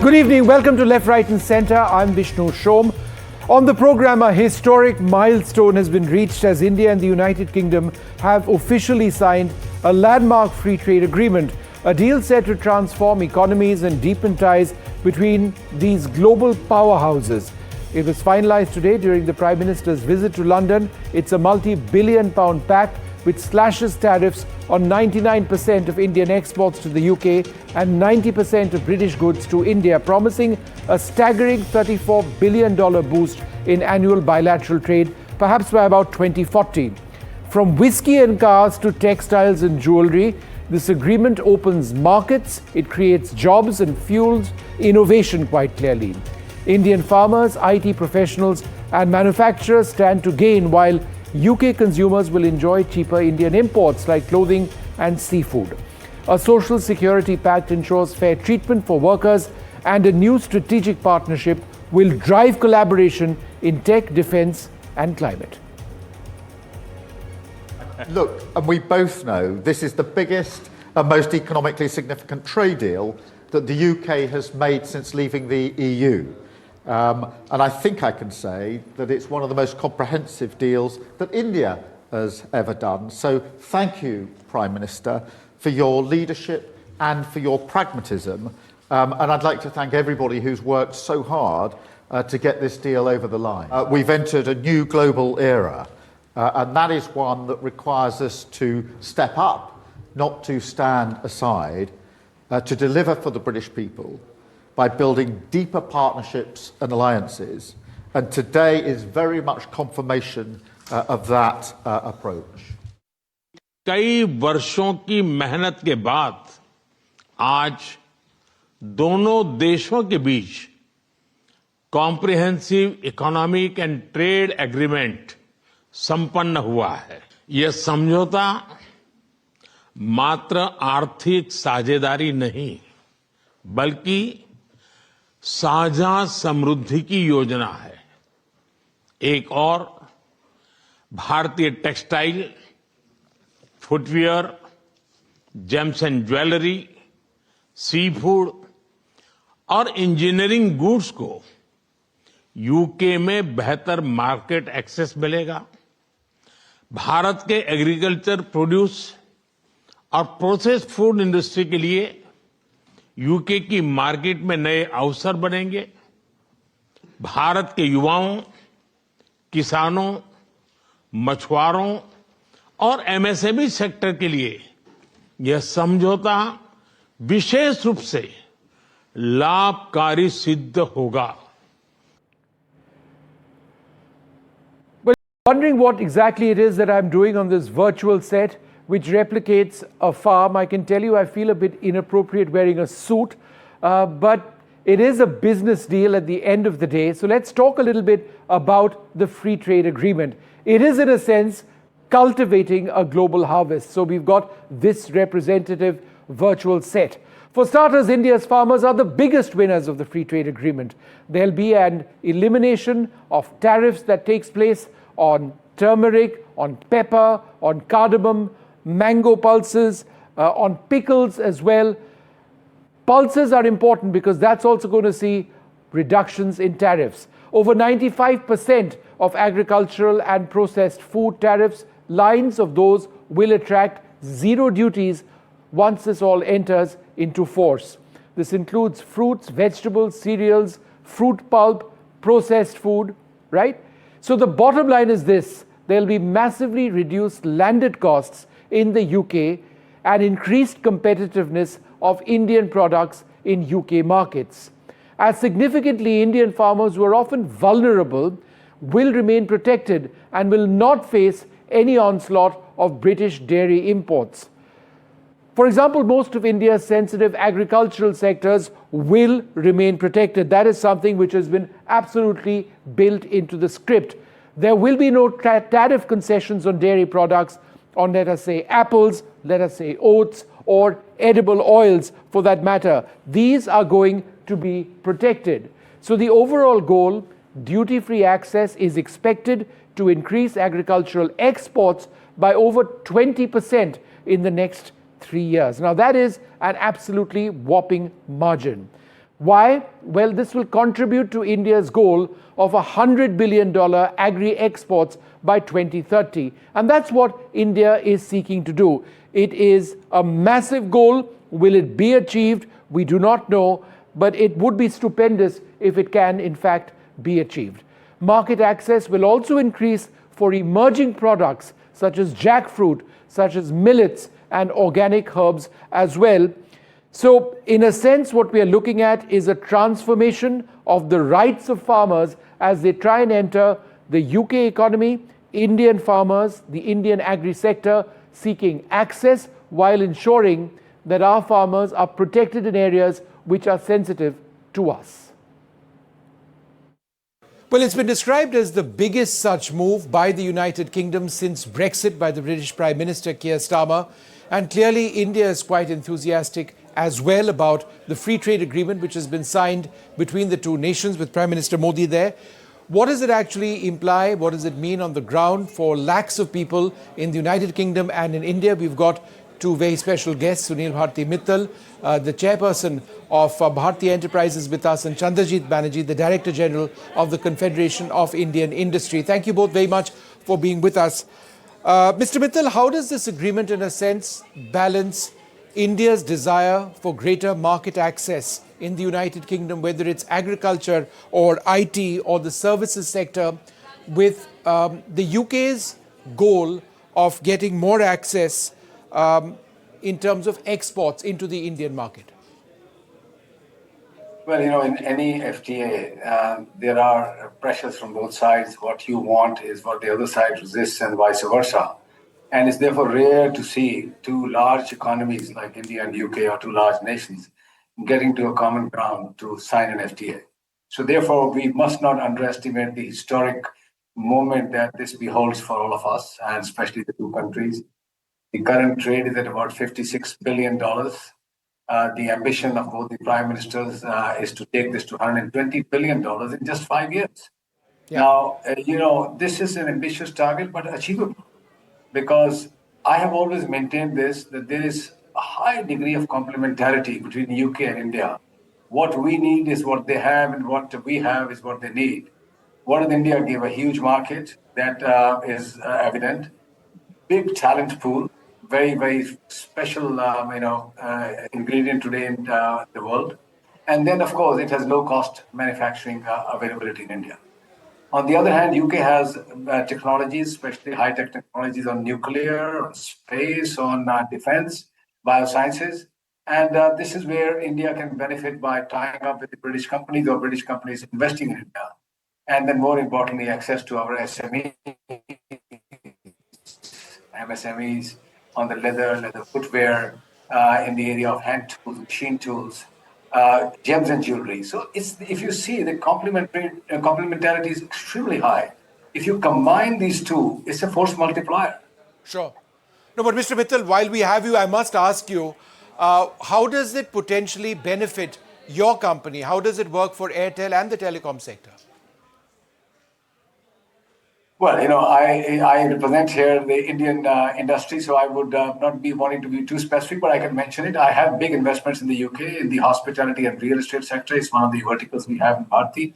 Good evening. Welcome to Left, Right and Centre. I'm Vishnu Som. On the programme, a historic milestone has been reached as India and the United Kingdom have officially signed a landmark free trade agreement, a deal set to transform economies and deepen ties between these global powerhouses. It was finalised today during the Prime Minister's visit to London. It's a multi-billion-pound pact which slashes tariffs on 99% of Indian exports to the UK and 90% of British goods to India, promising a staggering $34 billion boost in annual bilateral trade, perhaps by about 2040. From whiskey and cars to textiles and jewellery, this agreement opens markets, it creates jobs and fuels innovation quite clearly. Indian farmers, IT professionals and manufacturers stand to gain, while UK consumers will enjoy cheaper Indian imports like clothing and seafood. A social security pact ensures fair treatment for workers, and a new strategic partnership will drive collaboration in tech, defence and climate. Look, and we both know this is the biggest and most economically significant trade deal that the UK has made since leaving the EU. And I think I can say that it's one of the most comprehensive deals that India has ever done. So thank you, Prime Minister, for your leadership and for your pragmatism. And I'd like to thank everybody who's worked so hard to get this deal over the line. We've entered a new global era, and that is one that requires us to step up, not to stand aside, to deliver for the British people by building deeper partnerships and alliances. And today is very much confirmation of that approach. कई वर्षों की मेहनत के बाद आज दोनों देशों के बीच comprehensive economic and trade agreement संपन्न हुआ है। यह समझौता मात्र आर्थिक साझेदारी नहीं, बल्कि साझा समृद्धि की योजना है। एक और भारतीय textile, footwear, gems and jewellery, sea food और इंजीनियरिंग गुड्स को यूके में बेहतर मार्केट एक्सेस मिलेगा। भारत के एग्रीकल्चर प्रोड्यूस और प्रोसेस्ड फूड इंडस्ट्री के लिए यूके की मार्केट में नए अवसर बनेंगे। भारत के युवाओं, किसानों, मछुआरों और एमएसएमई सेक्टर के लिए यह समझौता विशेष रूप से लाभकारी सिद्ध होगा। Wondering what exactly it is that I'm doing on this virtual set, which replicates a farm. I can tell you I feel a bit inappropriate wearing a suit, but it is a business deal at the end of the day. So let's talk a little bit about the free trade agreement. It is, in a sense, cultivating a global harvest. So we've got this representative virtual set. For starters, India's farmers are the biggest winners of the free trade agreement. There'll be an elimination of tariffs that takes place on turmeric, on pepper, on cardamom, mango pulses, on pickles as well. Pulses are important because that's also going to see reductions in tariffs. Over 95% of agricultural and processed food tariffs, lines of those will attract zero duties once this all enters into force. This includes fruits, vegetables, cereals, fruit pulp, processed food, right? So the bottom line is this: there'll be massively reduced landed costs in the UK and increased competitiveness of Indian products in UK markets. As significantly, Indian farmers who are often vulnerable will remain protected and will not face any onslaught of British dairy imports. For example, most of India's sensitive agricultural sectors will remain protected. That is something which has been absolutely built into the script. There will be no tariff concessions on dairy products, on, let us say, apples, let us say, oats, or edible oils for that matter. These are going to be protected. So the overall goal, duty-free access, is expected to increase agricultural exports by over 20% in the next 3 years. Now that is an absolutely whopping margin. Why? Well, this will contribute to India's goal of $100 billion agri-exports by 2030. And that's what India is seeking to do. It is a massive goal. Will it be achieved? We do not know, but it would be stupendous if it can, in fact, be achieved. Market access will also increase for emerging products such as jackfruit, such as millets and organic herbs as well. So, in a sense, what we are looking at is a transformation of the rights of farmers as they try and enter the UK economy, Indian farmers, the Indian agri-sector seeking access while ensuring that our farmers are protected in areas which are sensitive to us. Well, it's been described as the biggest such move by the United Kingdom since Brexit by the British Prime Minister Keir Starmer. And clearly, India is quite enthusiastic as well about the free trade agreement which has been signed between the two nations with Prime Minister Modi there. What does it actually imply? What does it mean on the ground for lakhs of people in the United Kingdom and in India? We've got two very special guests, Sunil Bharti Mittal, the chairperson of Bharti Enterprises with us, and Chandrajit Banerjee, the Director General of the Confederation of Indian Industry. Thank you both very much for being with us. Mr. Mittal, how does this agreement, in a sense, balance India's desire for greater market access in the United Kingdom, whether it's agriculture or IT or the services sector, with the UK's goal of getting more access in terms of exports into the Indian market? Well, in any FTA, there are pressures from both sides. What you want is what the other side resists, and vice versa. And it's therefore rare to see two large economies like India and UK, or two large nations, getting to a common ground to sign an FTA. So therefore, we must not underestimate the historic moment that this beholds for all of us, and especially the two countries. The current trade is at about $56 billion. The ambition of both the prime ministers is to take this to $120 billion in just 5 years. Yeah. Now, this is an ambitious target, but achievable, because I have always maintained that there is a high degree of complementarity between the UK and India. What we need is what they have, and what we have is what they need. What did India give? A huge market that is evident, big talent pool, very, very special, ingredient today in the world. And then, of course, it has low-cost manufacturing availability in India. On the other hand, UK has technologies, especially high-tech technologies on nuclear, on space, on defense, biosciences. And this is where India can benefit by tying up with the British companies, or British companies investing in India. And then, more importantly, access to our SMEs, MSMEs, on the leather footwear, in the area of hand tools, machine tools, gems and jewelry. So if you see, the complementarity is extremely high. If you combine these two, it's a force multiplier. Sure. No, but Mr. Mittal, while we have you, I must ask you, how does it potentially benefit your company? How does it work for Airtel and the telecom sector? Well, I represent here the Indian industry, so I would not be wanting to be too specific, but I can mention it. I have big investments in the UK in the hospitality and real estate sector. It's one of the verticals we have in Bharti.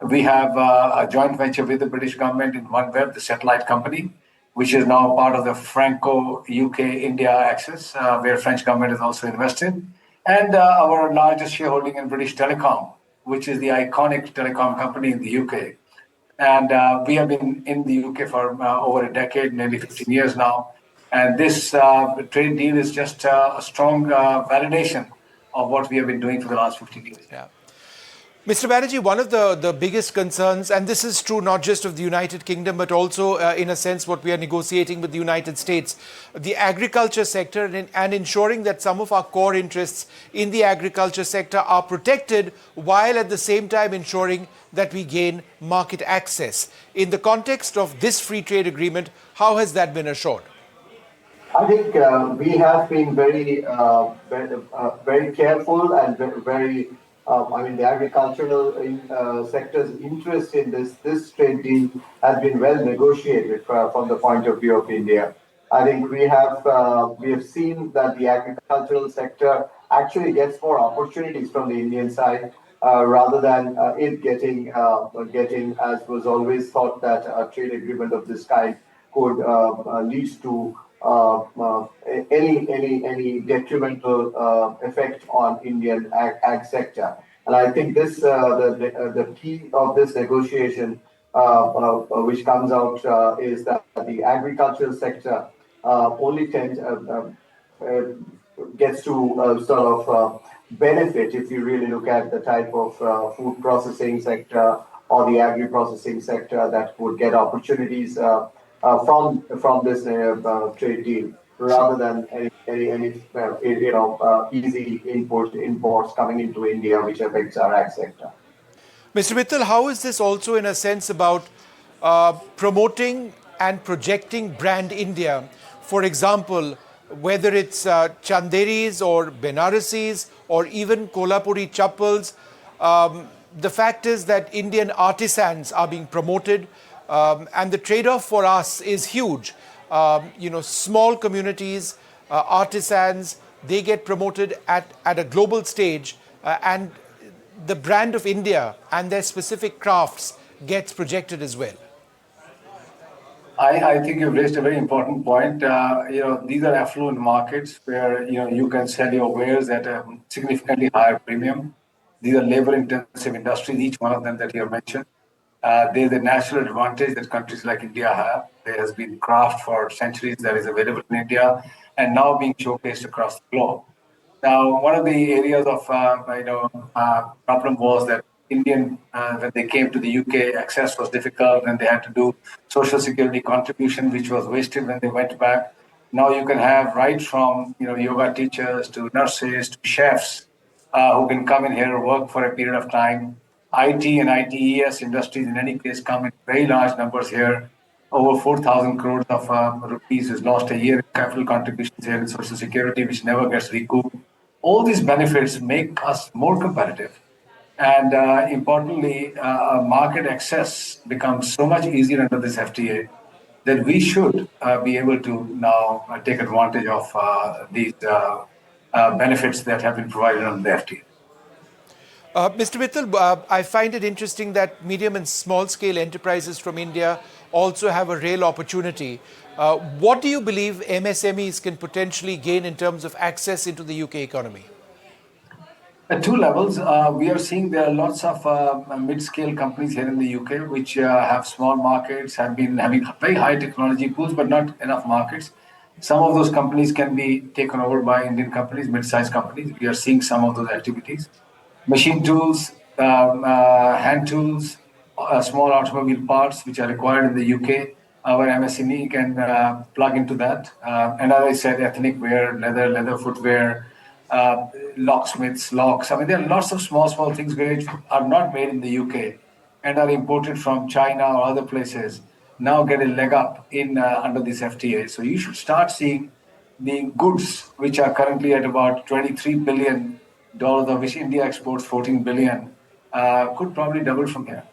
We have a joint venture with the British government in OneWeb, the satellite company, which is now part of the Franco-UK-India axis, where French government is also invested. And our largest shareholding in British Telecom, which is the iconic telecom company in the UK. And we have been in the UK for over a decade, nearly 15 years now. And this trade deal is just a strong validation of what we have been doing for the last 15 years. Yeah. Mr. Banerjee, one of the biggest concerns, and this is true not just of the United Kingdom, but also, in a sense, what we are negotiating with the United States, the agriculture sector, and ensuring that some of our core interests in the agriculture sector are protected, while at the same time ensuring that we gain market access. In the context of this free trade agreement, how has that been assured? I think we have been very careful and very the agricultural sector's interest in this trade deal has been well negotiated from the point of view of India. I think we have seen that the agricultural sector actually gets more opportunities from the Indian side rather than it getting, as was always thought, that a trade agreement of this kind could lead to any detrimental effect on Indian ag sector. And I think this the key of this negotiation, which comes out, is that the agricultural sector only gets to sort of benefit if you really look at the type of food processing sector or the agri-processing sector that would get opportunities from this trade deal, rather than any easy imports coming into India, which affects our ag sector. Mr. Mittal, how is this also in a sense about promoting and projecting brand India? For example, whether it's Chanderis or Benarasis or even Kolhapuri chappals, the fact is that Indian artisans are being promoted, and the trade-off for us is huge. Small communities, artisans, they get promoted at a global stage, and the brand of India and their specific crafts gets projected as well. I think you've raised a very important point. These are affluent markets where you can sell your wares at a significantly higher premium. These are labor-intensive industries, each one of them that you have mentioned. There's a natural advantage that countries like India have. There has been craft for centuries that is available in India and now being showcased across the globe. Now, one of the areas of problem was that when they came to the UK, access was difficult, and they had to do social security contribution, which was wasted when they went back. Now you can have right from yoga teachers to nurses to chefs who can come in here, work for a period of time. IT and ITES industries, in any case, come in very large numbers here. Over 4,000 crores of rupees is lost a year in capital contributions here in Social Security, which never gets recouped. All these benefits make us more competitive. And importantly, market access becomes so much easier under this FTA that we should be able to now take advantage of these benefits that have been provided under the FTA. Mr. Mittal, I find it interesting that medium and small scale enterprises from India also have a real opportunity. What do you believe MSMEs can potentially gain in terms of access into the UK economy? At two levels, we are seeing there are lots of mid-scale companies here in the UK which have small markets, have been having very high technology pools, but not enough markets. Some of those companies can be taken over by Indian companies, mid-sized companies. We are seeing some of those activities. Machine tools, hand tools, small automobile parts which are required in the UK, our MSME can plug into that. And as I said, ethnic wear, leather footwear, locksmiths, locks. I mean, there are lots of small things which are not made in the UK and are imported from China or other places, now get a leg up in under this FTA. So you should start seeing the goods, which are currently at about $23 billion, of which India exports 14 billion, could probably double from here.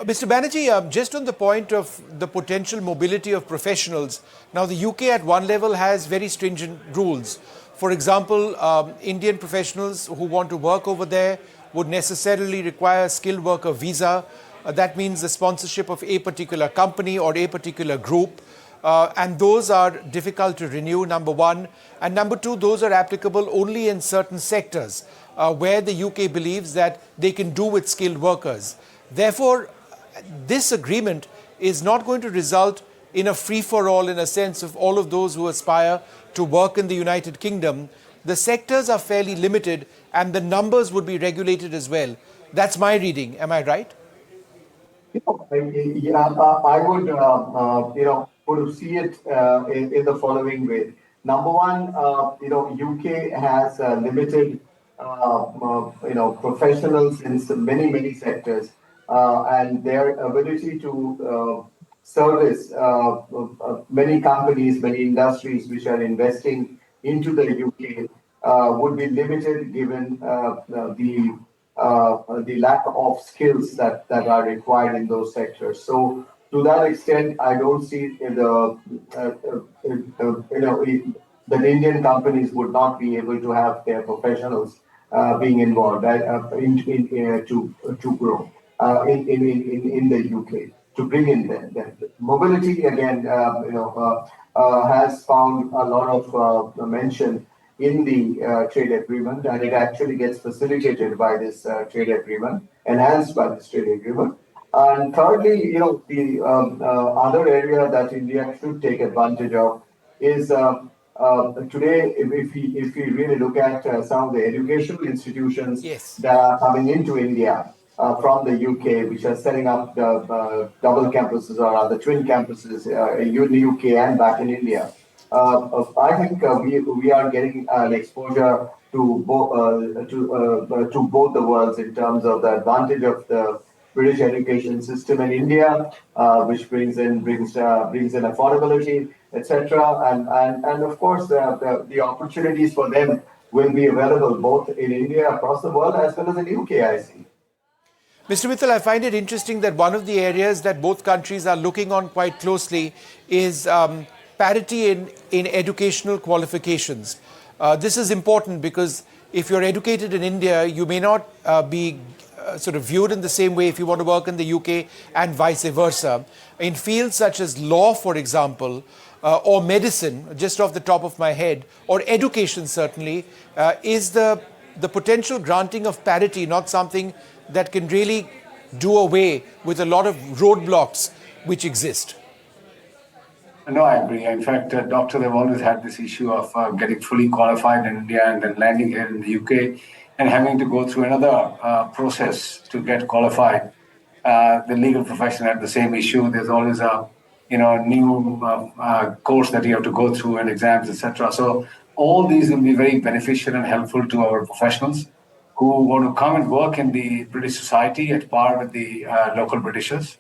Mr. Banerjee, just on the point of the potential mobility of professionals, now the UK at one level has very stringent rules. For example, Indian professionals who want to work over there would necessarily require a skilled worker visa. That means the sponsorship of a particular company or a particular group. And those are difficult to renew, number one. And number two, those are applicable only in certain sectors where the UK believes that they can do with skilled workers. Therefore, this agreement is not going to result in a free-for-all in a sense of all of those who aspire to work in the United Kingdom. The sectors are fairly limited and the numbers would be regulated as well. That's my reading. Am I right? I would see it in the following way. Number one, UK has limited, professionals in many sectors, and their ability to service many companies, many industries which are investing into the UK would be limited given the lack of skills that are required in those sectors. So to that extent, I don't see that Indian companies would not be able to have their professionals being involved to grow in the UK, to bring in the mobility again. Has found a lot of mention in the trade agreement, and it actually gets facilitated by this trade agreement, enhanced by this trade agreement. And thirdly, the other area that India should take advantage of is today, if we really look at some of the educational institutions Yes. that are coming into India from the UK, which are setting up the double campuses or the twin campuses in the UK and back in India. I think we are getting an exposure to both the worlds in terms of the advantage of the British education system in India, which brings in affordability, etc. And of course the opportunities for them will be available both in India, across the world, as well as in UK, I see. Mr. Mittal, I find it interesting that one of the areas that both countries are looking on quite closely is parity in educational qualifications. This is important because if you're educated in India, you may not be sort of viewed in the same way if you want to work in the UK, and vice versa. In fields such as law, for example, or medicine, just off the top of my head, or education certainly, is the potential granting of parity not something that can really do away with a lot of roadblocks which exist? No, I agree. In fact, doctors have always had this issue of getting fully qualified in India and then landing here in the UK and having to go through another process to get qualified. The legal profession had the same issue. There's always a new course that you have to go through and exams, etc. So all these will be very beneficial and helpful to our professionals who want to come and work in the British society at par with the local Britishers.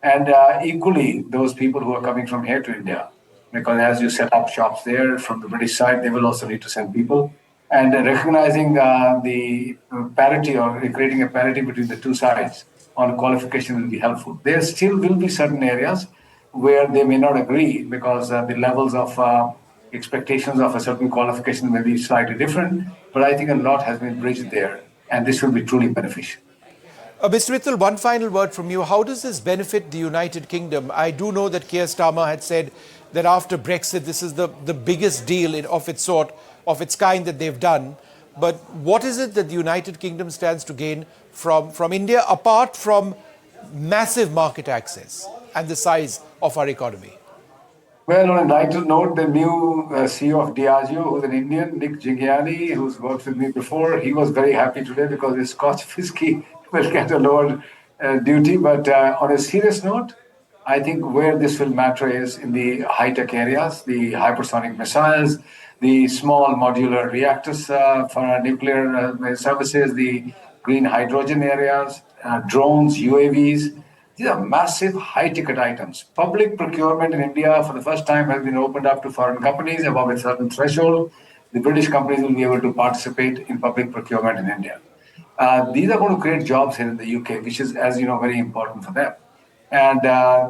And equally, those people who are coming from here to India, because as you set up shops there from the British side, they will also need to send people. And recognizing the parity, or creating a parity between the two sides on qualification will be helpful. There still will be certain areas where they may not agree because the levels of expectations of a certain qualification may be slightly different. But I think a lot has been bridged there, and this will be truly beneficial. Mr. Mittal, one final word from you. How does this benefit the United Kingdom? I do know that Keir Starmer had said that after Brexit, this is the biggest deal of its sort, of its kind that they've done. But what is it that the United Kingdom stands to gain from India, apart from massive market access and the size of our economy? Well, on a lighter note, the new CEO of Diageo, who's an Indian, Nick Jingyani, who's worked with me before, he was very happy today because his Scotch whiskey will get a lower duty. But on a serious note, I think where this will matter is in the high-tech areas, the hypersonic missiles, the small modular reactors for nuclear services, the green hydrogen areas, drones, UAVs. These are massive high-ticket items. Public procurement in India for the first time has been opened up to foreign companies above a certain threshold. The British companies will be able to participate in public procurement in India. These are going to create jobs here in the UK, which is, as you know, very important for them. And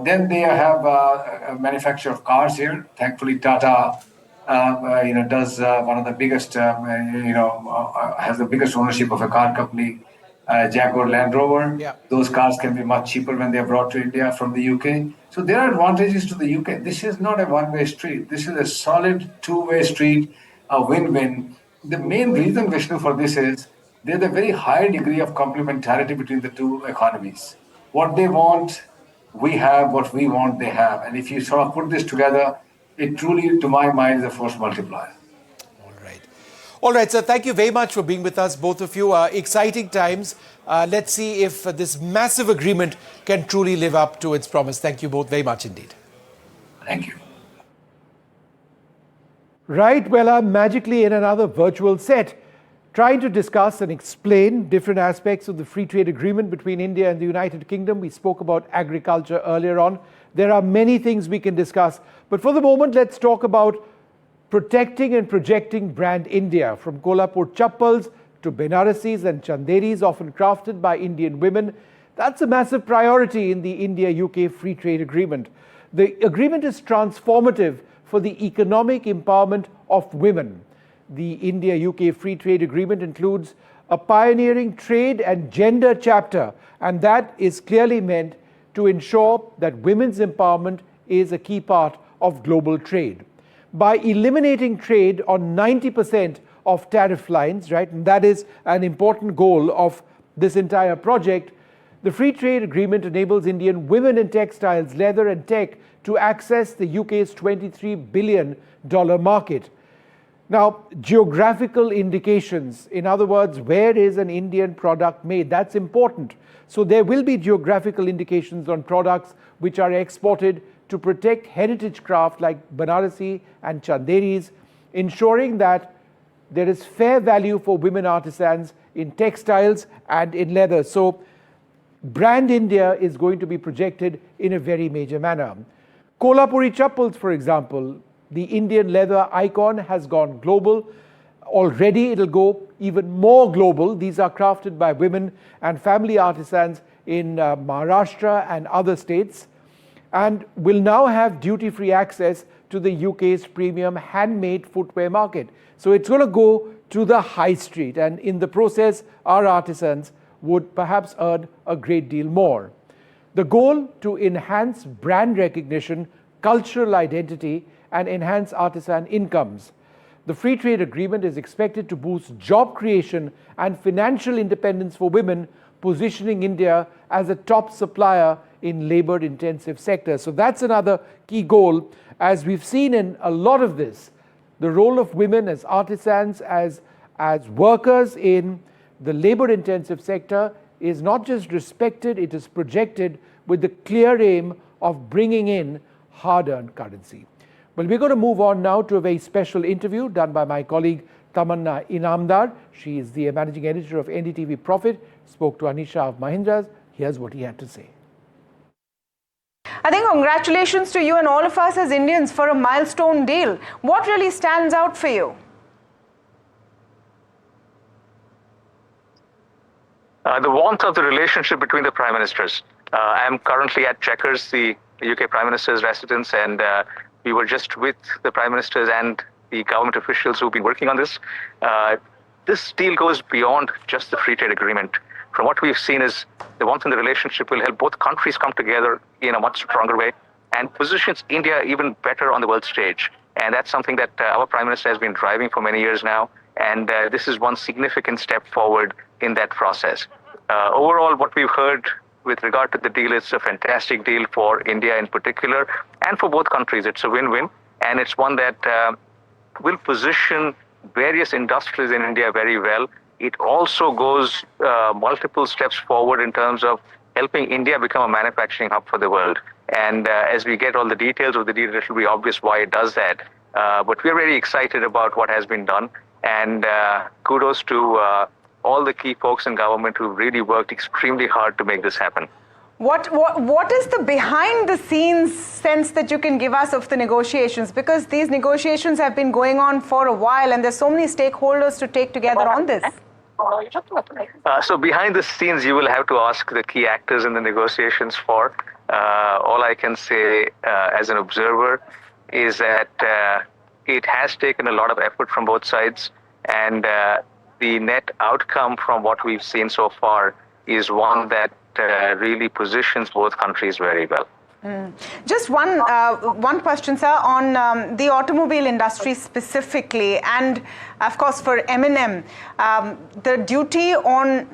then they have a manufacture of cars here. Thankfully, Tata, does one of the biggest, has the biggest ownership of a car company, Jaguar Land Rover. Yeah. Those cars can be much cheaper when they're brought to India from the UK. So there are advantages to the UK. This is not a one-way street. This is a solid two-way street, a win-win. The main reason, Vishnu, for this is there's a very high degree of complementarity between the two economies. What they want, we have. What we want, they have. And if you sort of put this together, it truly, to my mind, is a force multiplier. All right, sir. Thank you very much for being with us, both of you. Exciting times. Let's see if this massive agreement can truly live up to its promise. Thank you both very much indeed. Thank you. Right, well, I'm magically in another virtual set, trying to discuss and explain different aspects of the free trade agreement between India and the United Kingdom. We spoke about agriculture earlier on. There are many things we can discuss, but for the moment, let's talk about protecting and projecting brand India, from Kolhapur chappals to Benarasis and Chanderis, often crafted by Indian women. That's a massive priority in the India-UK free trade agreement. The agreement is transformative for the economic empowerment of women. The India-UK Free Trade Agreement includes a pioneering trade and gender chapter, and that is clearly meant to ensure that women's empowerment is a key part of global trade. By eliminating trade on 90% of tariff lines, right, and that is an important goal of this entire project, the Free Trade Agreement enables Indian women in textiles, leather and tech to access the UK's $23 billion market. Now, geographical indications, in other words, where is an Indian product made? That's important. So there will be geographical indications on products which are exported to protect heritage craft like Banarasi and Chanderis, ensuring that there is fair value for women artisans in textiles and in leather. So Brand India is going to be projected in a very major manner. Kolhapuri chappals, for example, the Indian leather icon has gone global. Already it'll go even more global. These are crafted by women and family artisans in Maharashtra and other states, and will now have duty-free access to the UK's premium handmade footwear market. So it's going to go to the high street, and in the process, our artisans would perhaps earn a great deal more. The goal to enhance brand recognition, cultural identity, and enhance artisan incomes. The Free Trade Agreement is expected to boost job creation and financial independence for women, positioning India as a top supplier in labor-intensive sectors. So that's another key goal. As we've seen in a lot of this, the role of women as artisans, as workers in the labor-intensive sector is not just respected, it is projected with the clear aim of bringing in hard-earned currency. Well, we're going to move on now to a very special interview done by my colleague Tamanna Inamdar. She is the managing editor of NDTV Profit, spoke to Anisha of Mahindra's. Here's what he had to say. I think congratulations to you and all of us as Indians for a milestone deal. What really stands out for you? The warmth of the relationship between the Prime Ministers. I am currently at Chequers, the UK Prime Minister's residence, and we were just with the Prime Ministers and the government officials who've been working on this. This deal goes beyond just the free trade agreement. From what we've seen is the warmth in the relationship will help both countries come together in a much stronger way and positions India even better on the world stage. And that's something that our Prime Minister has been driving for many years now. And this is one significant step forward in that process. Overall, what we've heard with regard to the deal, it's a fantastic deal for India in particular, and for both countries. It's a win-win, and it's one that will position various industries in India very well. It also goes multiple steps forward in terms of helping India become a manufacturing hub for the world. And as we get all the details of the deal, it will be obvious why it does that. But we're very excited about what has been done, and kudos to all the key folks in government who really worked extremely hard to make this happen. What is the behind the scenes sense that you can give us of the negotiations? Because these negotiations have been going on for a while and there's so many stakeholders to take together on this. So behind the scenes, you will have to ask the key actors in the negotiations for. All I can say as an observer is that it has taken a lot of effort from both sides, and the net outcome from what we've seen so far is one that really positions both countries very well. Just one question, sir, on the automobile industry specifically, and of course for M&M, the duty on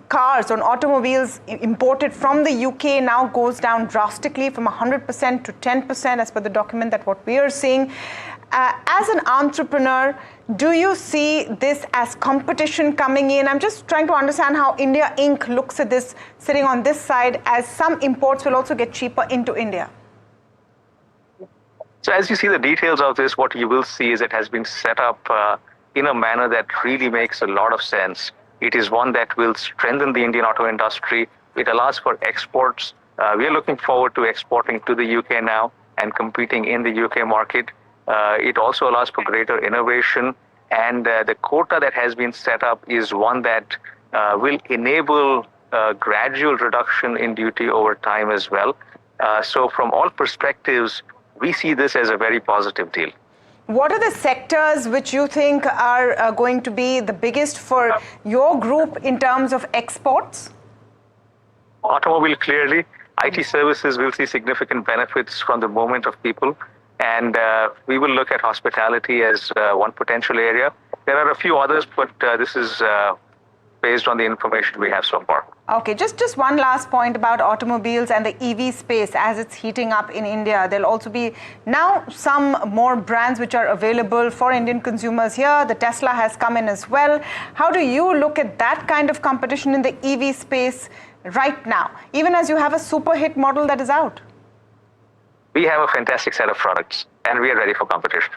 cars, on automobiles imported from the UK now goes down drastically from 100% to 10% as per the document that what we are seeing. As an entrepreneur, do you see this as competition coming in? I'm just trying to understand how India Inc. looks at this sitting on this side, as some imports will also get cheaper into India. So as you see the details of this, what you will see is it has been set up in a manner that really makes a lot of sense. It is one that will strengthen the Indian auto industry. It allows for exports. We are looking forward to exporting to the UK now and competing in the UK market. It also allows for greater innovation, and the quota that has been set up is one that will enable gradual reduction in duty over time as well. So from all perspectives, we see this as a very positive deal. What are the sectors which you think are going to be the biggest for your group in terms of exports? Automobile, clearly. IT services will see significant benefits from the movement of people. And we will look at hospitality as one potential area. There are a few others, but this is based on the information we have so far. Okay, just one last point about automobiles and the EV space as it's heating up in India. There'll also be now some more brands which are available for Indian consumers here. The Tesla has come in as well. How do you look at that kind of competition in the EV space right now, even as you have a super hit model that is out? We have a fantastic set of products and we are ready for competition.